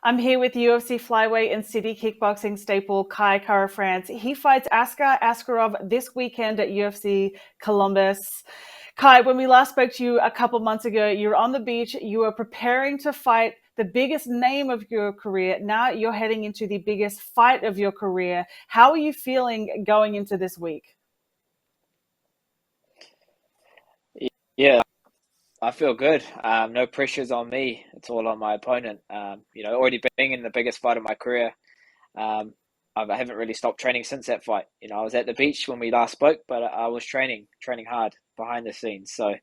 I'm here with UFC flyweight and city kickboxing staple Kai Kara-France. He fights Askar Askarov this weekend at UFC Columbus. Kai, when we last spoke to you a couple months ago, you were on the beach. You were preparing to fight the biggest name of your career. Now you're heading into the biggest fight of your career. How are you feeling going into this week? Yeah, I feel good. No pressures on me. It's all on my opponent. Already being in the biggest fight of my career, um, I haven't really stopped training since that fight. I was at the beach when we last spoke, but I was training hard behind the scenes. So,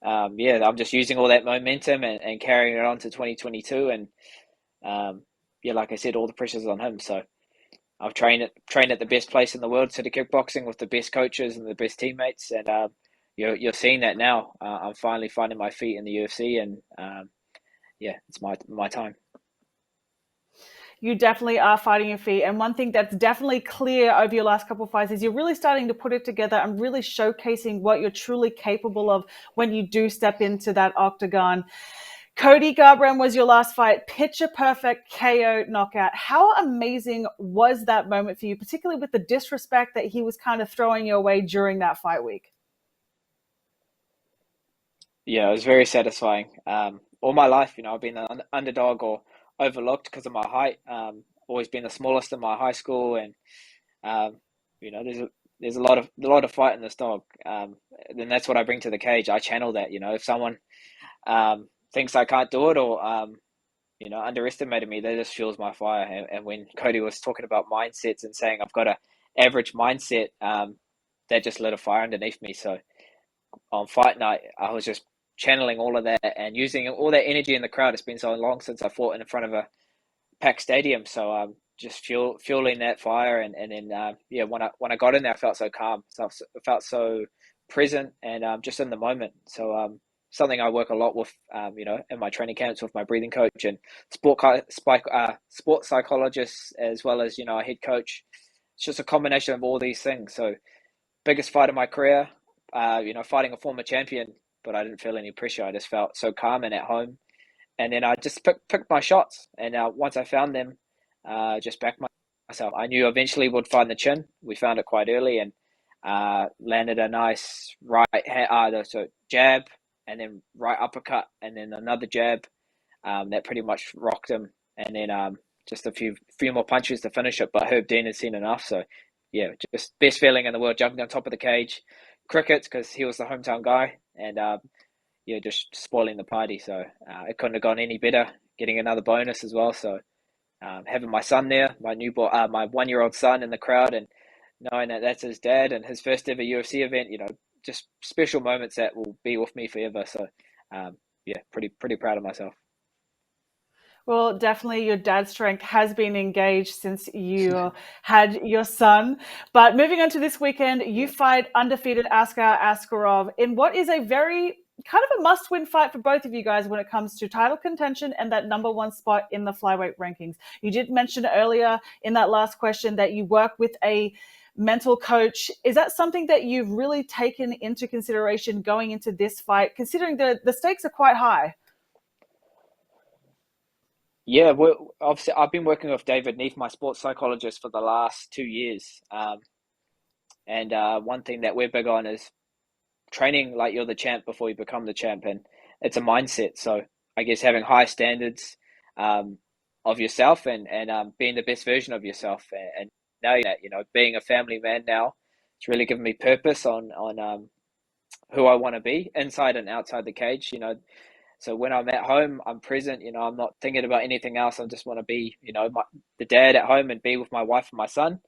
I'm just using all that momentum and carrying it on to 2022. And like I said, all the pressure's on him. So I've trained at the best place in the world, City Kickboxing, with the best coaches and the best teammates, and you're seeing that now. I'm finally finding my feet in the UFC, and it's my time. You definitely are fighting your feet. And one thing that's definitely clear over your last couple of fights is you're really starting to put it together and really showcasing what you're truly capable of when you do step into that octagon. Cody Gabriel was your last fight, picture perfect KO knockout. How amazing was that moment for you, particularly with the disrespect that he was kind of throwing your way during that fight week? Yeah, it was very satisfying. All my life, I've been an underdog or overlooked because of my height. Always been the smallest in my high school, and um, there's a lot of fight in this dog. And that's what I bring to the cage. I channel that. If someone thinks I can't do it or underestimated me, that just fuels my fire. And when Cody was talking about mindsets and saying I've got a average mindset, that just lit a fire underneath me. So on fight night, I was just channeling all of that and using all that energy in the crowd. It's been so long since I fought in front of a packed stadium, so just fueling that fire, and then when I got in there, I felt so calm, so I felt so present and just in the moment. So something I work a lot with, in my training camps with my breathing coach and sport psychologists, as well as a head coach. It's just a combination of all these things. So biggest fight of my career, fighting a former champion, but I didn't feel any pressure. I just felt so calm and at home. And then I just picked my shots. And once I found them, just backed myself. I knew eventually would find the chin. We found it quite early and landed a nice so jab and then right uppercut and then another jab that pretty much rocked him. And then just a few more punches to finish it. But Herb Dean had seen enough. So yeah, just best feeling in the world, jumping on top of the cage. Cricket, because he was the hometown guy, and just spoiling the party. So it couldn't have gone any better. Getting another bonus as well. So having my son there, my 1-year-old son in the crowd, and knowing that that's his dad and his first ever UFC event, just special moments that will be with me forever. So pretty proud of myself. Well, definitely your dad's strength has been engaged since you had your son. But moving on to this weekend, you Yeah. fight undefeated Askar Askarov in what is a very kind of a must-win fight for both of you guys when it comes to title contention and that number one spot in the flyweight rankings. You did mention earlier in that last question that you work with a mental coach. Is that something that you've really taken into consideration going into this fight, considering the stakes are quite high? Yeah, well, obviously, I've been working with David Neath, my sports psychologist, for the last 2 years. And one thing that we're big on is training like you're the champ before you become the champ, and it's a mindset. So I guess having high standards um, of yourself and being the best version of yourself, and knowing that being a family man now, it's really given me purpose on who I want to be inside and outside the cage. So when I'm at home, I'm present. I'm not thinking about anything else. I just want to be, the dad at home and be with my wife and my son,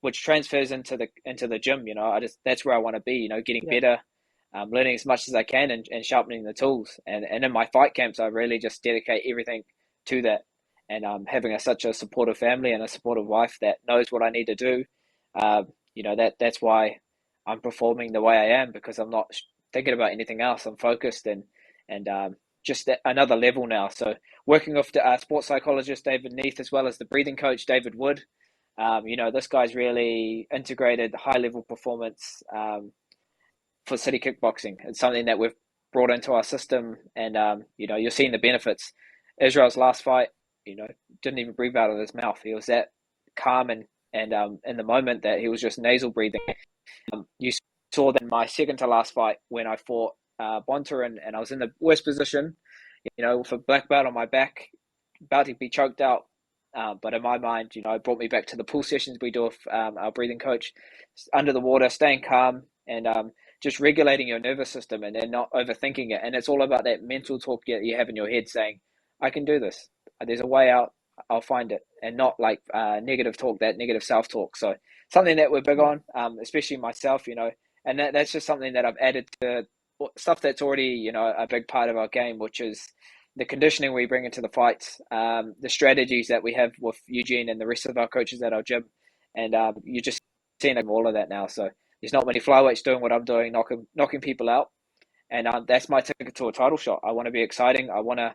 which transfers into the gym. That's where I want to be. Getting Yeah. better, learning as much as I can, and sharpening the tools. And in my fight camps, I really just dedicate everything to that. And having such a supportive family and a supportive wife that knows what I need to do. That's why I'm performing the way I am, because I'm not thinking about anything else. I'm focused and just another level now. So working with the sports psychologist David Neath, as well as the breathing coach David Wood, this guy's really integrated high level performance for city kickboxing. It's something that we've brought into our system, and you're seeing the benefits. Israel's last fight, didn't even breathe out of his mouth. He was that calm and in the moment that he was just nasal breathing. You saw that in my second to last fight when I fought Bonter, and I was in the worst position, with a black belt on my back, about to be choked out. But in my mind, it brought me back to the pool sessions we do with our breathing coach, under the water, staying calm and just regulating your nervous system and then not overthinking it. And it's all about that mental talk you have in your head saying, I can do this. There's a way out. I'll find it. And not like negative talk, that negative self-talk. So something that we're big on, especially myself, and that's just something that I've added to stuff that's already, a big part of our game, which is the conditioning we bring into the fights, the strategies that we have with Eugene and the rest of our coaches at our gym. And you're just seeing all of that now. So there's not many flyweights doing what I'm doing, knocking people out. And that's my ticket to a title shot. I want to be exciting. I want to,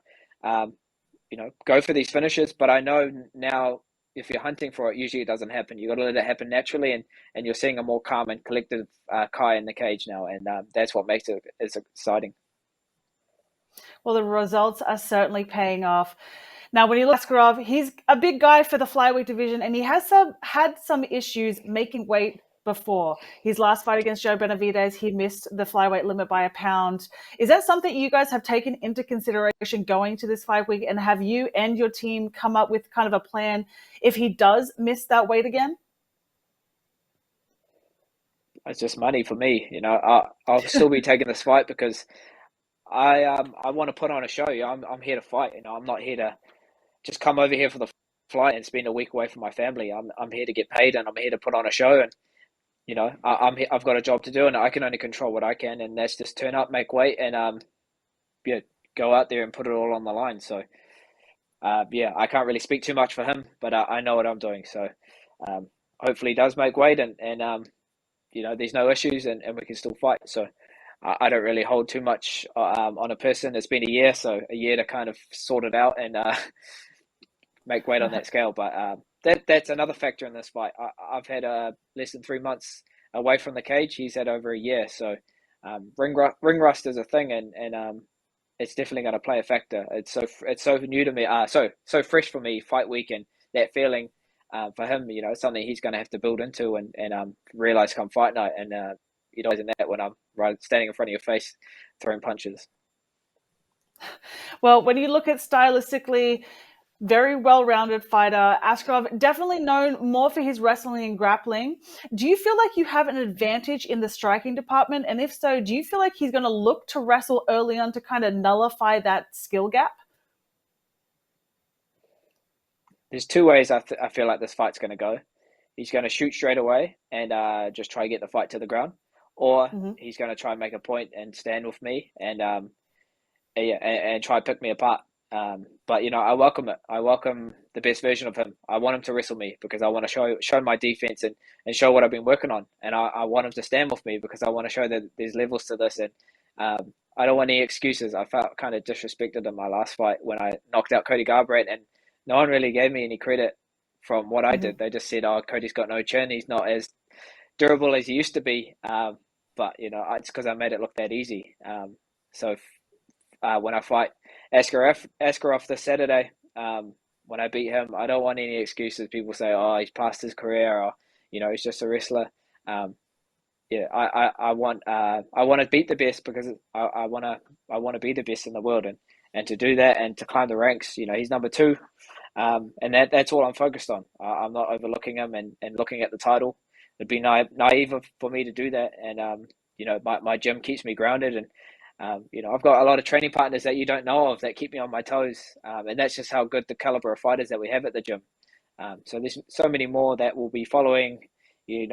go for these finishes. But I know now if you're hunting for it, usually it doesn't happen. You got to let it happen naturally. And you're seeing a more calm and collective Kai in the cage now. And that's what makes it exciting. Well, the results are certainly paying off. Now, when you look at Askarov, he's a big guy for the flyweight division, and he has had some issues making weight before. His last fight against Joe Benavidez, he missed the flyweight limit by a pound. Is that something you guys have taken into consideration going to this fight week? And have you and your team come up with kind of a plan if he does miss that weight again? It's just money for me. I'll still be taking this fight because I want to put on a show. I'm here to fight. I'm not here to just come over here for the flight and spend a week away from my family. I'm here to get paid and I'm here to put on a show. And I've got a job to do and I can only control what I can, and that's just turn up, make weight, and go out there and put it all on the line. So I can't really speak too much for him, but I know what I'm doing. So hopefully he does make weight and there's no issues and we can still fight. So I don't really hold too much on a person. It's been a year to kind of sort it out and make weight on that scale. But that's another factor in this fight. I've had less than 3 months away from the cage. He's had over a year. So ring rust is a thing, and it's definitely going to play a factor. It's so new to me. So fresh for me. Fight week and that feeling for him, it's something he's going to have to build into and realize come fight night. And in that when I'm standing in front of your face, throwing punches. Well, when you look at stylistically, very well-rounded fighter, Askarov definitely known more for his wrestling and grappling. Do you feel like you have an advantage in the striking department? And if so, do you feel like he's going to look to wrestle early on to kind of nullify that skill gap? There's two ways I feel like this fight's going to go. He's going to shoot straight away and just try to get the fight to the ground, or he's going to try and make a point and stand with me and try to pick me apart. But I welcome it. I welcome the best version of him. I want him to wrestle me because I want to show my defense and show what I've been working on. And I want him to stand with me because I want to show that there's levels to this. And I don't want any excuses. I felt kind of disrespected in my last fight when I knocked out Cody Gabriel, and no one really gave me any credit from what I did. They just said, "Oh, Cody's got no chin. He's not as durable as he used to be." But it's because I made it look that easy. So when I fight Askarov this Saturday, when I beat him, I don't want any excuses. People say, "Oh, he's past his career," or he's just a wrestler. I want to beat the best because I want to be the best in the world, and to do that and to climb the ranks. He's number 2, and that's all I'm focused on. I'm not overlooking him and looking at the title. It'd be naive for me to do that, and my gym keeps me grounded and. I've got a lot of training partners that you don't know of that keep me on my toes, and that's just how good the caliber of fighters that we have at the gym. So there's so many more that will be following, the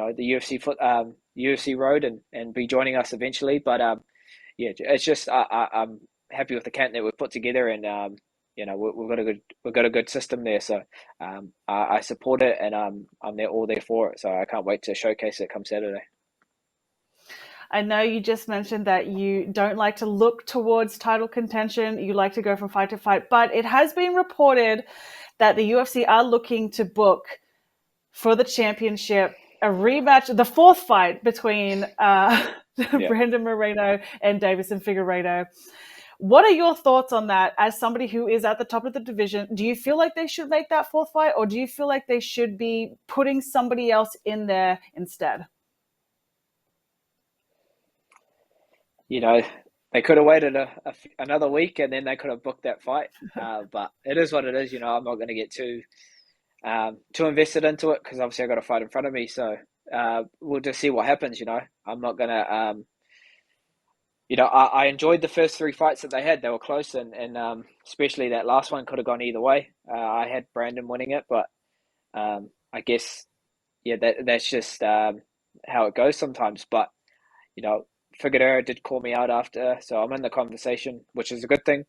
UFC road and be joining us eventually. But it's just I'm happy with the camp that we've put together, and we've got a good system there. So I support it, and I'm all there for it. So I can't wait to showcase it come Saturday. I know you just mentioned that you don't like to look towards title contention. You like to go from fight to fight, but it has been reported that the UFC are looking to book for the championship a rematch, the 4th fight between Brandon Moreno and Davison Figueiredo. What are your thoughts on that as somebody who is at the top of the division? Do you feel like they should make that fourth fight, or do you feel like they should be putting somebody else in there instead? You know, they could have waited another week and then they could have booked that fight. But it is what it is. You know, I'm not going to get too invested into it because obviously I got a fight in front of me. So we'll just see what happens. You know, I'm not going to. You know, I enjoyed the first three fights that they had. They were close, and especially that last one could have gone either way. I had Brandon winning it, but I guess yeah, that's just how it goes sometimes. But you know, Figueroa did call me out after, so I'm in the conversation, which is a good thing.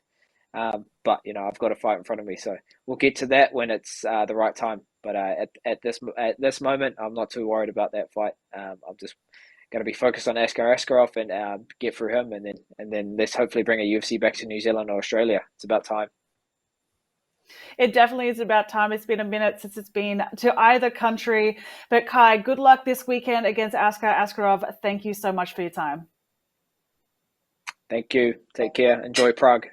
But you know, I've got a fight in front of me, so we'll get to that when it's the right time. But at this moment, I'm not too worried about that fight. I'm just going to be focused on Askar Askarov and get through him, and then let's hopefully bring a UFC back to New Zealand or Australia. It's about time. It definitely is about time. It's been a minute since it's been to either country. But Kai, good luck this weekend against Askar Askarov. Thank you so much for your time. Thank you. Take care. Enjoy Prague.